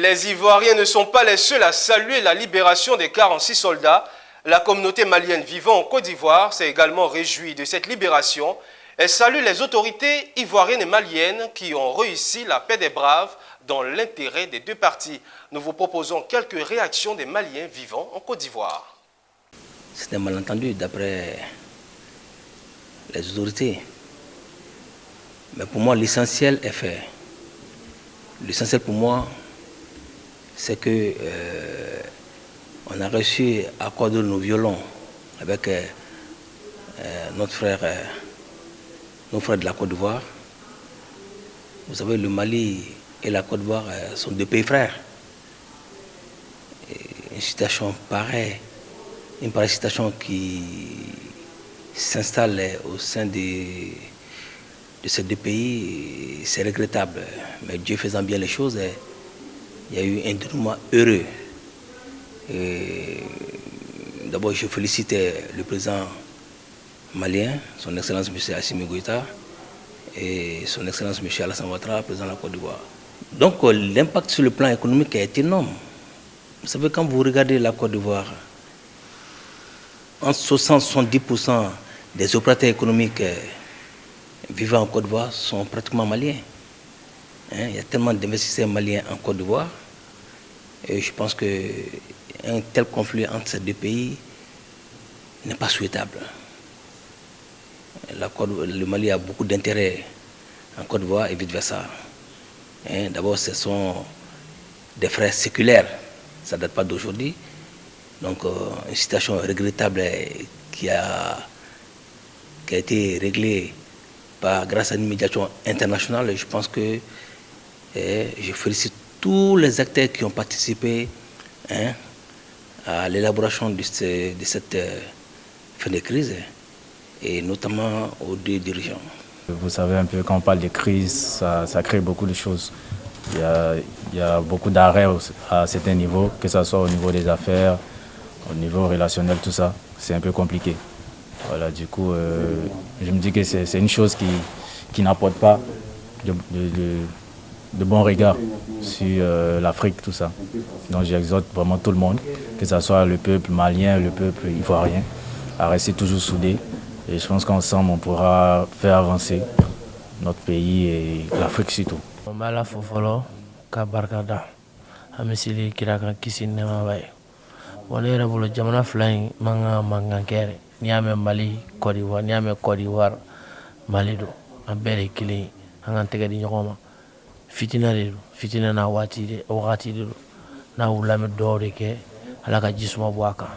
Les Ivoiriens ne sont pas les seuls à saluer la libération des 46 soldats. La communauté malienne vivant en Côte d'Ivoire s'est également réjouie de cette libération. Elle salue les autorités ivoiriennes et maliennes qui ont réussi la paix des braves dans l'intérêt des deux parties. Nous vous proposons quelques réactions des Maliens vivant en Côte d'Ivoire. C'est un malentendu d'après les autorités. Mais pour moi, l'essentiel est fait. L'essentiel pour moi, c'est que on a réussi à accorder nos violons avec nos frères de la Côte d'Ivoire. Vous savez, le Mali et la Côte d'Ivoire sont deux pays frères. Et une situation pareille, une pareille situation qui s'installe au sein de ces deux pays, c'est regrettable. Mais Dieu faisant bien les choses, il y a eu un dénouement heureux. D'abord, je félicite le président malien, son Excellence M. Assimi Goïta, et son Excellence M. Alassane Ouattara, président de la Côte d'Ivoire. Donc, l'impact sur le plan économique est énorme. Vous savez, quand vous regardez la Côte d'Ivoire, entre 60-70% des opérateurs économiques vivant en Côte d'Ivoire sont pratiquement maliens. Il y a tellement d'investisseurs maliens en Côte d'Ivoire. Et je pense qu'un tel conflit entre ces deux pays n'est pas souhaitable. Le Mali a beaucoup d'intérêt en Côte d'Ivoire et vice-versa. D'abord, ce sont des frères séculaires, ça ne date pas d'aujourd'hui. Donc, une situation regrettable qui a été réglée grâce à une médiation internationale. Je pense que je félicite tous les acteurs qui ont participé à l'élaboration de cette fin de crise, et notamment aux deux dirigeants. Vous savez un peu, quand on parle de crise, ça crée beaucoup de choses. Il y a beaucoup d'arrêts à certains niveaux, que ce soit au niveau des affaires, au niveau relationnel, tout ça. C'est un peu compliqué. Voilà, du coup, je me dis que c'est une chose qui n'apporte pas de bons regards sur l'Afrique, tout ça. Donc j'exhorte vraiment tout le monde, que ce soit le peuple malien, le peuple ivoirien, à rester toujours soudés. Et je pense qu'ensemble, on pourra faire avancer notre pays et l'Afrique surtout. Mali, Côte d'Ivoire, Mali do an bɛɛ de kelen ye an k'an tɛgɛ di ɲɔgɔn ma fitina de don fitina n'a wagati de don n'a wulila an bɛ dugawu de kɛ Ala ka ji suma bɔ a kan.